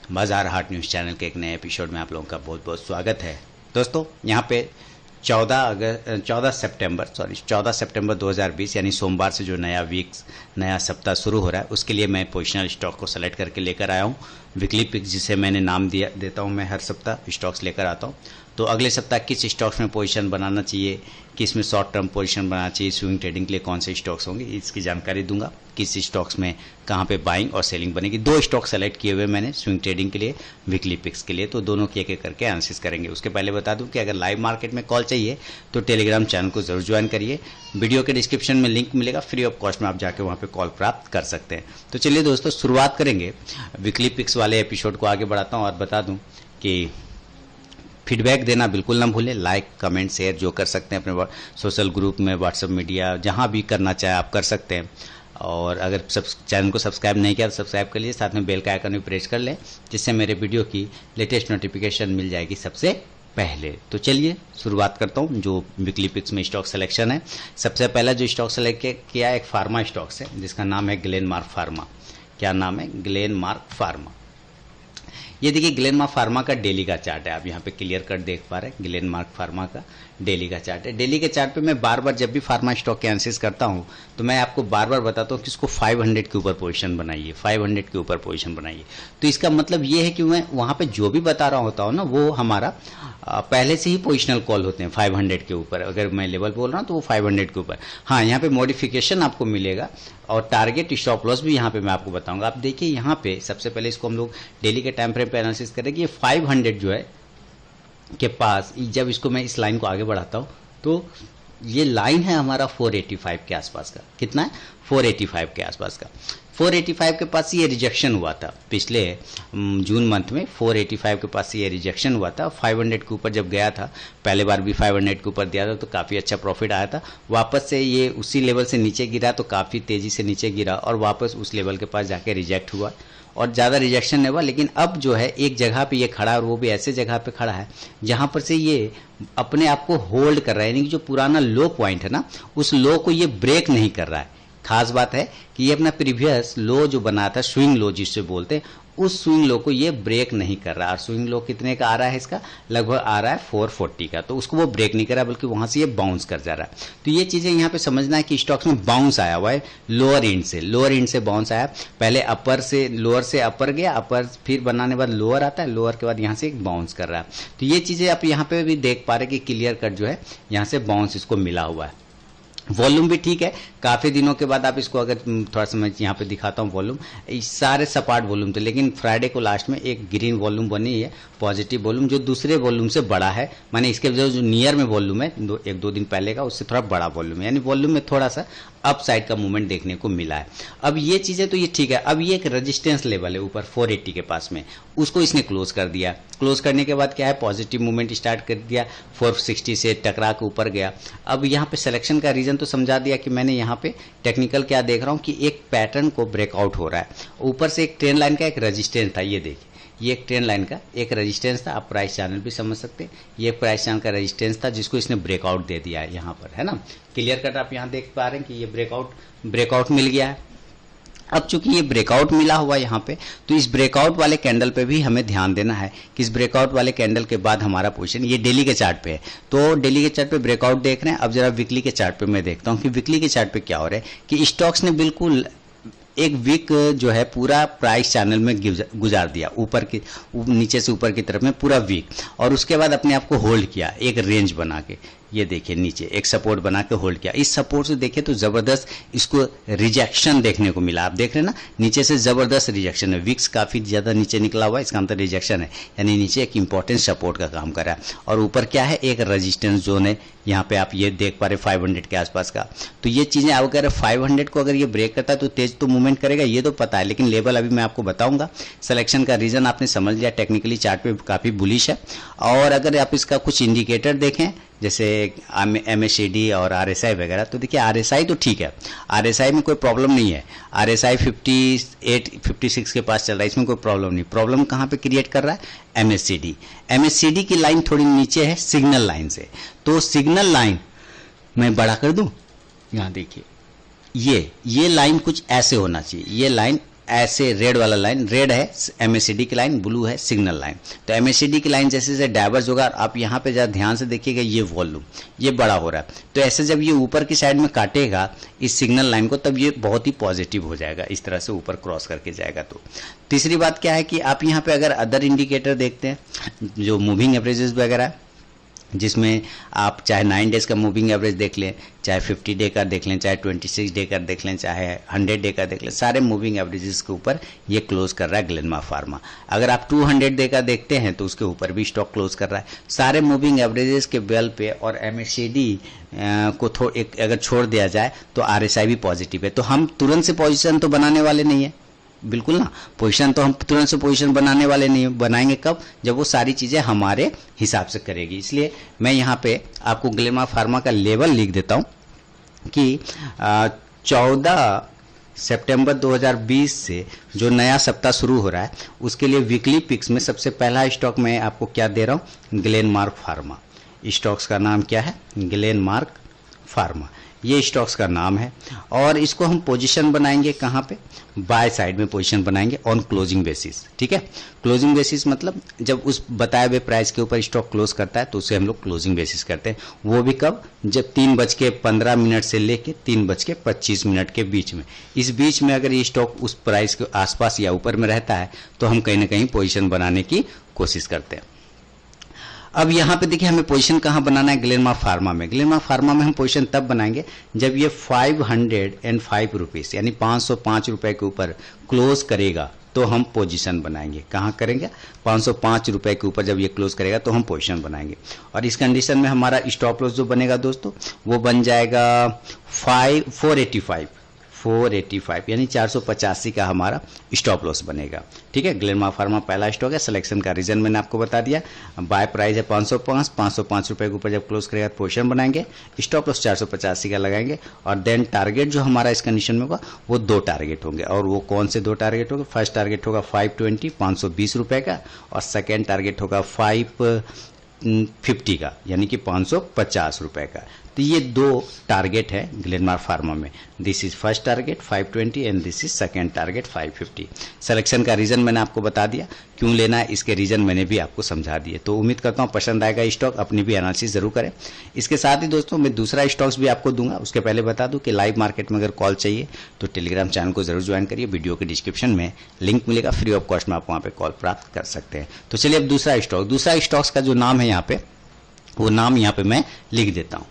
बाजार हाट news channel के एक नए एपिसोड में आप लोगों का बहुत बहुत स्वागत है। दोस्तों यहाँ पे 14 सितंबर 2020 यानी सोमवार से जो नया सप्ताह शुरू हो रहा है उसके लिए मैं पोजिशनल स्टॉक को सेलेक्ट करके लेकर आया हूँ। वीकली पिक्स जिसे मैंने नाम देता हूँ, मैं हर सप्ताह स्टॉक्स लेकर आता हूँ। तो अगले सप्ताह किस स्टॉक्स में पोजीशन बनाना चाहिए, किस में शॉर्ट टर्म पोजीशन बनाना चाहिए, स्विंग ट्रेडिंग के लिए कौन से स्टॉक्स होंगे, इसकी जानकारी दूंगा। किस स्टॉक्स में कहाँ पे बाइंग और सेलिंग बनेगी। 2 स्टॉक सेलेक्ट किए हुए मैंने स्विंग ट्रेडिंग के लिए, वीकली पिक्स के लिए, तो दोनों की एक करके एनालिसिस करेंगे। उसके पहले बता दूं कि अगर लाइव मार्केट में कॉल चाहिए तो टेलीग्राम चैनल को जरूर ज्वाइन करिए। वीडियो के डिस्क्रिप्शन में लिंक मिलेगा, फ्री ऑफ कॉस्ट में आप जाके वहाँ पे कॉल प्राप्त कर सकते हैं। तो चलिए दोस्तों शुरुआत करेंगे। वीकली पिक्स वाले एपिसोड को आगे बढ़ाता हूँ और बता दूं कि फीडबैक देना बिल्कुल ना भूलें। लाइक, कमेंट, शेयर जो कर सकते हैं अपने सोशल ग्रुप में, व्हाट्सएप मीडिया, जहां भी करना चाहे आप कर सकते हैं। और अगर चैनल को सब्सक्राइब नहीं किया तो सब्सक्राइब कर लीजिए, साथ में बेल का आइकन भी प्रेस कर लें, जिससे मेरे वीडियो की लेटेस्ट नोटिफिकेशन मिल जाएगी सबसे पहले। तो चलिए शुरुआत करता हूँ जो वीकली पिक्स में स्टॉक सिलेक्शन है। सबसे पहला जो स्टॉक सेलेक्ट किया एक फार्मा स्टॉक्स है जिसका नाम है ग्लेनमार्क फार्मा। क्या नाम है? Glenmark pharma. ये देखिए ग्लेनमार्क फार्मा का डेली का चार्ट है, आप यहाँ पे क्लियर कट देख पा रहे हैं। ग्लेनमार्क फार्मा का डेली का चार्ट है। डेली के चार्ट पे मैं बार बार जब भी फार्मा स्टॉक के एनालिसिस करता हूँ तो मैं आपको बार बार बताता हूँ कि इसको 500 के ऊपर पोजीशन बनाइए, 500 के ऊपर पोजीशन बनाइए। तो इसका मतलब ये है कि मैं वहाँ पे जो भी बता रहा होता हूँ ना वो हमारा पहले से ही पोजिशनल कॉल होते हैं 500 के ऊपर। अगर मैं लेवल बोल रहा हूँ तो वो 500 के ऊपर। हाँ, यहाँ पे मॉडिफिकेशन आपको मिलेगा और टारगेट स्टॉप लॉस भी यहाँ पे मैं आपको बताऊंगा। आप देखिए यहाँ पे सबसे पहले इसको हम लोग डेली के टाइम फ्रेम पे एनालिसिस करेंगे। ये 500 जो है के पास, जब इसको मैं इस लाइन को आगे बढ़ाता हूँ तो ये लाइन है हमारा 485 के आसपास का। कितना है? 485 के आसपास का। 485 के पास ये रिजेक्शन हुआ था पिछले जून मंथ में। 485 के पास ये रिजेक्शन हुआ था। 500 के ऊपर जब गया था, पहले बार भी 500 के ऊपर दिया था तो काफ़ी अच्छा प्रॉफिट आया था। वापस से ये उसी लेवल से नीचे गिरा तो काफ़ी तेज़ी से नीचे गिरा और वापस उस लेवल के पास जाके रिजेक्ट हुआ और ज़्यादा रिजेक्शन नहीं हुआ। लेकिन अब जो है एक जगह पे ये खड़ा है और वो भी ऐसे जगह पे खड़ा है जहाँ पर से ये अपने आप को होल्ड कर रहा है, यानी कि जो पुराना लो पॉइंट है ना उस लो को ये ब्रेक नहीं कर रहा है। खास बात है कि ये अपना प्रीवियस लो जो बना था, स्विंग लो जिससे बोलते हैं, उस स्विंग लो को ये ब्रेक नहीं कर रहा। और स्विंग लो कितने का आ रहा है? इसका लगभग आ रहा है 440 का। तो उसको वो ब्रेक नहीं कर रहा बल्कि वहां से ये बाउंस कर जा रहा है। तो ये चीजें यहाँ पे समझना है कि स्टॉक्स में बाउंस आया हुआ है लोअर एंड से बाउंस आया। पहले अपर से लोअर से अपर गया, अपर फिर बनाने के बाद लोअर आता है, लोअर के बाद यहाँ से एक बाउंस कर रहा है। तो ये चीजें आप यहाँ पे भी देख पा रहे कि क्लियर कट जो है यहाँ से बाउंस इसको मिला हुआ है। वॉल्यूम भी ठीक है, काफी दिनों के बाद आप इसको अगर थोड़ा सा मैं यहाँ पे दिखाता हूँ वॉल्यूम, सारे सपाट वॉल्यूम थे, लेकिन फ्राइडे को लास्ट में एक ग्रीन वॉल्यूम बनी है, पॉजिटिव वॉल्यूम जो दूसरे वॉल्यूम से बड़ा है। माने इसके जो नियर में वॉल्यूम है 1-2 दिन पहले का, उससे थोड़ा बड़ा वॉल्यूम है, यानी वॉल्यूम में थोड़ा सा अप साइड का मूवमेंट देखने को मिला है। अब ये चीजें तो ये ठीक है। अब ये एक रेजिस्टेंस लेवल है ऊपर 480 के पास में, उसको इसने क्लोज कर दिया। क्लोज करने के बाद क्या है, पॉजिटिव मूवमेंट स्टार्ट कर दिया, 460 से टकरा के ऊपर गया। अब यहाँ पे सिलेक्शन का रीजन तो समझा दिया कि मैंने यहाँ पे टेक्निकल क्या देख रहा हूँ कि एक पैटर्न को ब्रेकआउट हो रहा है। ऊपर से एक ट्रेंड लाइन का एक रेजिस्टेंस था, ये देखिए ये एक ट्रेंड लाइन का एक रेजिस्टेंस था। आप प्राइस चैनल भी समझ सकते हैं, ये प्राइस चैनल का रेजिस्टेंस था जिसको इसने ब्रेकआउट दे दिया है यहाँ पर, है ना। क्लियर कट आप यहाँ देख पा रहे हैं कि ये ब्रेकआउट मिल गया है। अब चूंकि ये ब्रेकआउट मिला हुआ है यहाँ पे, तो इस ब्रेकआउट वाले कैंडल पे भी हमें ध्यान देना है कि इस ब्रेकआउट वाले कैंडल के बाद हमारा पोजीशन, ये डेली के चार्ट पे है तो डेली के चार्ट पे ब्रेकआउट देख रहे हैं। अब जरा वीकली के चार्ट पे मैं देखता हूँ कि वीकली के चार्ट पे क्या हो रहा है कि स्टॉक्स ने बिल्कुल एक वीक जो है पूरा प्राइस चैनल में गुजार दिया, नीचे से ऊपर की तरफ में पूरा वीक, और उसके बाद अपने आप को होल्ड किया एक रेंज बना के। ये देखिए नीचे एक सपोर्ट बना के होल्ड किया। इस सपोर्ट से देखिए तो जबरदस्त इसको रिजेक्शन देखने को मिला। आप देख रहे हैं ना नीचे से जबरदस्त रिजेक्शन है, विक्स काफी ज्यादा नीचे निकला हुआ है, इसका मतलब रिजेक्शन है, यानी नीचे एक इंपॉर्टेंट सपोर्ट का काम कर रहा है। और ऊपर क्या है, एक रेजिस्टेंस जोन है, यहाँ पे आप ये देख पा रहे 500 के आसपास का। तो ये चीजें अगर 500 को अगर ये ब्रेक करता है तो तेज तो मूवमेंट करेगा, ये तो पता है, लेकिन लेवल अभी मैं आपको बताऊंगा। सिलेक्शन का रीजन आपने समझ लिया, टेक्निकली चार्ट पे काफी बुलिश है। और अगर आप इसका कुछ इंडिकेटर देखें जैसे MACD और RSI वगैरह, तो देखिए RSI तो ठीक है, RSI में कोई प्रॉब्लम नहीं है। RSI 58-56 के पास चल रहा है, इसमें कोई प्रॉब्लम नहीं। प्रॉब्लम कहाँ पे क्रिएट कर रहा है? MACD की लाइन थोड़ी नीचे है सिग्नल लाइन से, तो सिग्नल लाइन मैं बड़ा कर दूं, यहाँ देखिए ये लाइन कुछ ऐसे होना चाहिए, ये लाइन ऐसे रेड वाला लाइन, रेड है MACD की लाइन, ब्लू है सिग्नल लाइन। तो MACD की लाइन जैसे जैसे डाइवर्ज होगा, आप यहाँ पे जरा ध्यान से देखिएगा, ये वॉल्यूम ये बड़ा हो रहा है। तो ऐसे जब ये ऊपर की साइड में काटेगा इस सिग्नल लाइन को, तब ये बहुत ही पॉजिटिव हो जाएगा, इस तरह से ऊपर क्रॉस करके जाएगा। तो तीसरी बात क्या है कि आप यहाँ पे अगर अदर इंडिकेटर देखते हैं जो मूविंग एवरेजेस वगैरह, जिसमें आप चाहे 9 डेज का मूविंग एवरेज देख लें, चाहे 50 डे का देख लें, चाहे 26 डे का देख लें, चाहे 100 डे का देख लें, सारे मूविंग एवरेजेस के ऊपर ये क्लोज कर रहा है ग्लेनमार्क फार्मा। अगर आप 200 डे का देखते हैं तो उसके ऊपर भी स्टॉक क्लोज कर रहा है। सारे मूविंग एवरेजेस के बेल पे और MACD को अगर छोड़ दिया जाए तो RSI भी पॉजिटिव है। तो हम तुरंत से पोजिशन तो बनाने वाले नहीं है, बिल्कुल ना, पोजीशन तो हम तुरंत से पोजीशन बनाने वाले नहीं, बनाएंगे कब, जब वो सारी चीजें हमारे हिसाब से करेगी। इसलिए मैं यहाँ पे आपको ग्लेनमार्क फार्मा का लेवल लिख देता हूँ कि 14 सितंबर 2020 से जो नया सप्ताह शुरू हो रहा है उसके लिए वीकली पिक्स में सबसे पहला स्टॉक मैं आपको क्या दे रहा हूँ, ग्लेनमार्क फार्मा। स्टॉक्स का नाम क्या है, ग्लेनमार्क फार्मा, ये स्टॉक्स का नाम है। और इसको हम पोजीशन बनाएंगे कहाँ पे, बाय साइड में पोजीशन बनाएंगे ऑन क्लोजिंग बेसिस। ठीक है, क्लोजिंग बेसिस मतलब जब उस बताए हुए प्राइस के ऊपर स्टॉक क्लोज करता है तो उसे हम लोग क्लोजिंग बेसिस करते हैं। वो भी कब, जब 3:15 से लेके 3:25 के बीच में। इस बीच में अगर ये स्टॉक उस प्राइस के आसपास या ऊपर में रहता है तो हम कहीं ना कहीं पोजीशन बनाने की कोशिश करते हैं। अब यहाँ पे देखिए हमें पोजीशन कहाँ बनाना है, ग्लेनमार्क फार्मा में। ग्लेनमार्क फार्मा में हम पोजीशन तब बनाएंगे जब ये 505 रुपीज यानी 505 रुपए के ऊपर क्लोज करेगा तो हम पोजीशन बनाएंगे। कहाँ करेंगे, 505 रुपए के ऊपर जब ये क्लोज करेगा तो हम पोजीशन बनाएंगे। और इस कंडीशन में हमारा स्टॉप लॉस जो बनेगा दोस्तों वो बन जाएगा 485 यानी 485 का हमारा स्टॉप लॉस बनेगा। ठीक है, ग्लेनमार्क फार्मा पहला स्टॉक है। सिलेक्शन का रीजन मैंने आपको बता दिया, बाय प्राइस है 505 रुपए के ऊपर जब क्लोज करेगा पोजीशन बनाएंगे, स्टॉप लॉस 485 का लगाएंगे। और देन टारगेट जो हमारा इस कंडीशन में होगा वो 2 टारगेट होंगे। और वो कौन से 2 टारगेट होंगे, फर्स्ट टारगेट होगा 520 रुपए का, और सेकेंड टारगेट होगा 550 का यानी कि 550 रुपए का। तो ये 2 टारगेट है ग्लेनमार्क फार्मा में। This is first target 520 and this is second target 550। Selection का रीजन मैंने आपको बता दिया, क्यों लेना है इसके रीजन मैंने भी आपको समझा दिए। तो उम्मीद करता हूँ पसंद आएगा स्टॉक, अपनी भी एनालिसिस जरूर करें। इसके साथ ही दोस्तों मैं दूसरा स्टॉक्स भी आपको दूंगा, उसके पहले बता दूं कि लाइव मार्केट में अगर कॉल चाहिए तो टेलीग्राम चैनल को जरूर ज्वाइन करिए। वीडियो के डिस्क्रिप्शन में लिंक मिलेगा, फ्री ऑफ कॉस्ट में आप वहाँ पे कॉल प्राप्त कर सकते हैं। तो चलिए अब दूसरा स्टॉक्स का जो नाम है यहाँ पे, वो नाम यहाँ पे मैं लिख देता हूँ।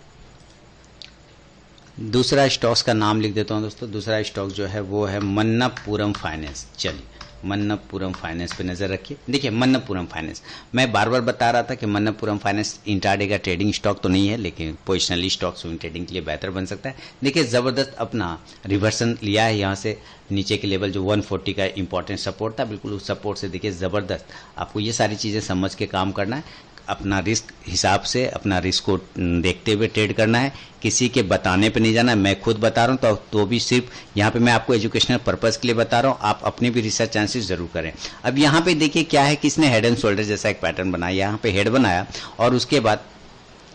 दूसरा स्टॉक्स का नाम लिख देता हूं दोस्तों। दूसरा स्टॉक जो है वो है मन्नप्पुरम फाइनेंस। चलिए मन्नप्पुरम फाइनेंस पे नजर रखिए। देखिए मन्नप्पुरम फाइनेंस, मैं बार बार बता रहा था कि मन्नप्पुरम फाइनेंस इंट्राडे का ट्रेडिंग स्टॉक तो नहीं है, लेकिन पोजिशनली स्टॉक स्विंग ट्रेडिंग के लिए बेहतर बन सकता है। देखिए जबरदस्त अपना रिवर्सन लिया है यहाँ से, नीचे के लेवल जो 140 का इंपॉर्टेंट सपोर्ट था, बिल्कुल उस सपोर्ट से देखिए जबरदस्त। आपको ये सारी चीजें समझ के काम करना है, अपना रिस्क हिसाब से अपना रिस्क को देखते हुए ट्रेड करना है, किसी के बताने पे नहीं जाना है। मैं खुद बता रहा हूँ तो भी सिर्फ यहाँ पे मैं आपको एजुकेशनल पर्पस के लिए बता रहा हूँ, आप अपनी भी रिसर्च एनालिसिस जरूर करें। अब यहाँ पे देखिए क्या है कि इसने हेड एंड शोल्डर जैसा एक पैटर्न बनाया, यहाँ पे हेड बनाया और उसके बाद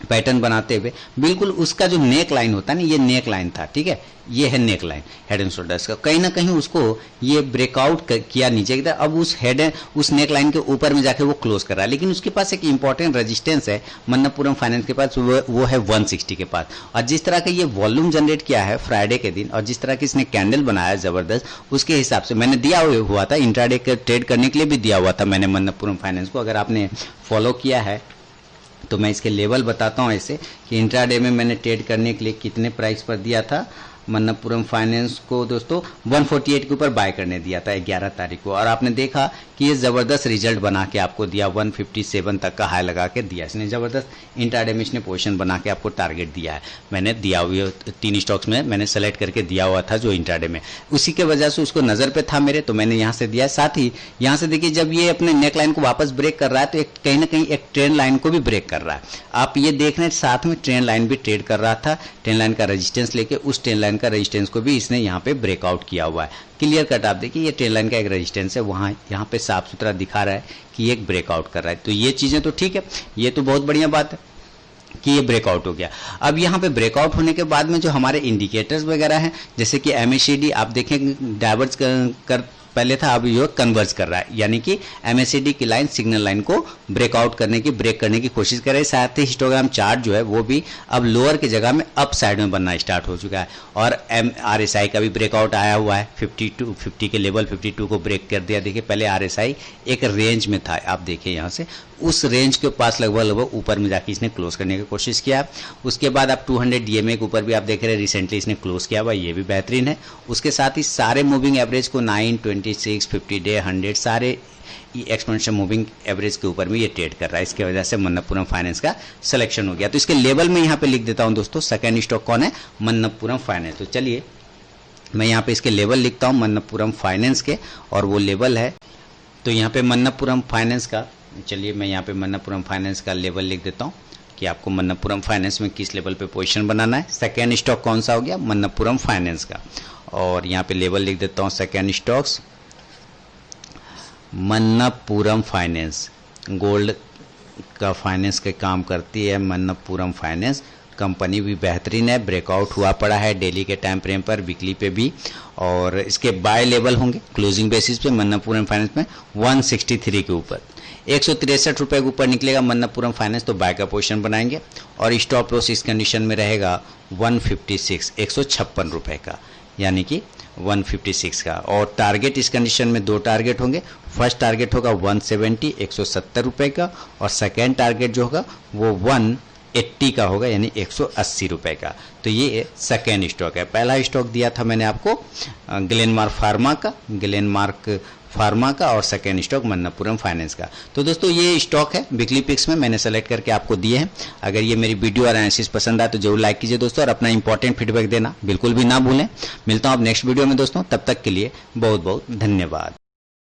पैटर्न बनाते हुए बिल्कुल उसका जो नेक लाइन होता है ना, ये नेक लाइन था, ठीक है, ये है neck line head and shoulders का। कहीं ना कहीं उसको ये ब्रेकआउट किया नीचे की तरफ, अब उस नेक लाइन के ऊपर में जाके वो क्लोज कर रहा है। लेकिन उसके पास एक इंपॉर्टेंट रेजिस्टेंस है मन्नप्पुरम फाइनेंस के पास, वो है 160 के पास। और जिस तरह का ये वॉल्यूम जनरेट किया है फ्राइडे के दिन, और जिस तरह की इसने कैंडल बनाया जबरदस्त, उसके हिसाब से मैंने दिया हुआ था, इंट्राडे के ट्रेड करने के लिए भी दिया हुआ था मैंने मन्नप्पुरम फाइनेंस को। अगर आपने फॉलो किया है तो मैं इसके लेवल बताता हूं ऐसे कि इंट्राडे में मैंने ट्रेड करने के लिए कितने प्राइस पर दिया था मन्नप्पुरम फाइनेंस को दोस्तों, 148 के ऊपर बाय करने दिया था 11 तारीख को। और आपने देखा कि ये जबरदस्त रिजल्ट बना के आपको दिया, 157 तक का हाई लगा के दिया इसने। जबरदस्त इंट्राडे में इसने पोजीशन बना के आपको टारगेट दिया है। मैंने दिया हुए 3 स्टॉक्स में मैंने सेलेक्ट करके दिया हुआ था जो इंट्राडे में, उसी के वजह से उसको नजर पे था मेरे, तो मैंने यहाँ से दिया। साथ ही यहाँ से देखिए जब ये अपने नेक लाइन को वापस ब्रेक कर रहा है तो कहीं ना कहीं एक ट्रेंड लाइन को भी ब्रेक कर रहा है। आप ये देख रहे हैं साथ में ट्रेंड लाइन भी ट्रेड कर रहा था, ट्रेंड लाइन का रेजिस्टेंस लेके उस ट्रेंड लाइन का रेजिस्टेंस को भी इसने यहाँ पे ब्रेकआउट किया हुआ है। क्लियर कट आप देखिए ये ट्रेंड लाइन का एक रेजिस्टेंस है, वहां यहाँ पे साफ सुथरा दिखा रहा है कि एक ब्रेकआउट कर रहा है। तो ये चीजें तो ठीक है, ये तो बहुत बढ़िया बात है कि ये ब्रेकआउट हो गया। अब यहाँ पे ब्रेकआउट होने के बाद में जो हमारे इंडिकेटर्स वगैरह हैं, जैसे कि MACD आप देखें डाइवर्ज पहले था, अब ये कन्वर्ज कर रहा है, यानी कि MACD की लाइन सिग्नल लाइन को ब्रेक करने की कोशिश कर रही है। साथ ही हिस्टोग्राम चार्ट जो है वो भी अब लोअर की जगह में अप साइड में बनना स्टार्ट हो चुका है और RSI का भी ब्रेकआउट आया हुआ है। 50 के लेवल 52 को ब्रेक कर दिया। देखिए पहले RSI एक रेंज में था, आप देखिए यहाँ से उस रेंज के पास लगभग ऊपर में जाके इसने क्लोज करने की कोशिश किया। उसके बाद अब 200 DMA के ऊपर भी आप देख रहे हैं रिसेंटली इसने क्लोज किया हुआ, ये भी बेहतरीन है। उसके साथ ही सारे मूविंग एवरेज को 9, 26, 50 डे, 100 सारे एक्सपोनेंशियल मूविंग एवरेज के ऊपर में ये ट्रेड कर रहा है। इसके वजह से मन्नप्पुरम फाइनेंस का सिलेक्शन हो गया। तो इसके लेवल में यहाँ पे लिख देता हूँ दोस्तों, सेकेंड स्टॉक कौन है, मन्नप्पुरम फाइनेंस। तो चलिए मैं यहाँ पे इसके लेवल लिखता हूँ मन्नप्पुरम फाइनेंस के, और वो लेवल है, तो यहाँ पे मन्नप्पुरम फाइनेंस का, चलिए मैं यहाँ पे मन्नप्पुरम फाइनेंस का लेवल लिख देता हूँ कि आपको मन्नप्पुरम फाइनेंस में किस लेवल पे पोजीशन बनाना है। सेकेंड स्टॉक कौन सा हो गया, मन्नप्पुरम फाइनेंस का, और यहाँ पे लेवल लिख देता हूँ सेकेंड स्टॉक्स मन्नप्पुरम फाइनेंस। गोल्ड का फाइनेंस के काम करती है मन्नप्पुरम फाइनेंस। कंपनी भी बेहतरीन है, ब्रेकआउट हुआ पड़ा है डेली के टाइम फ्रेम पर, वीकली पे भी, और इसके बाय लेवल होंगे क्लोजिंग बेसिस पे मन्नप्पुरम फाइनेंस में 163 के ऊपर। 163 रुपये के ऊपर निकलेगा मन्नप्पुरम फाइनेंस तो बाय का पोजीशन बनाएंगे, और स्टॉप लॉस इस कंडीशन में रहेगा 156 156 रुपये का, यानी कि 156 का। और टारगेट इस कंडीशन में दो टारगेट होंगे। फर्स्ट टारगेट होगा 170 170 रुपये का, और सेकेंड टारगेट जो होगा वो 180 का होगा, यानी 180 रुपये का। तो ये सेकेंड स्टॉक है। पहला स्टॉक दिया था मैंने आपको ग्लेनमार्क फार्मा का, और सेकेंड स्टॉक मन्नप्पुरम फाइनेंस का। तो दोस्तों ये स्टॉक है वीकली पिक्स में मैंने सेलेक्ट करके आपको दिए हैं। अगर ये मेरी वीडियो और एनालिसिस पसंद आए तो जरूर लाइक कीजिए दोस्तों, और अपना इंपॉर्टेंट फीडबैक देना बिल्कुल भी ना भूलें। मिलता हूं अब नेक्स्ट वीडियो में दोस्तों, तब तक के लिए बहुत बहुत धन्यवाद।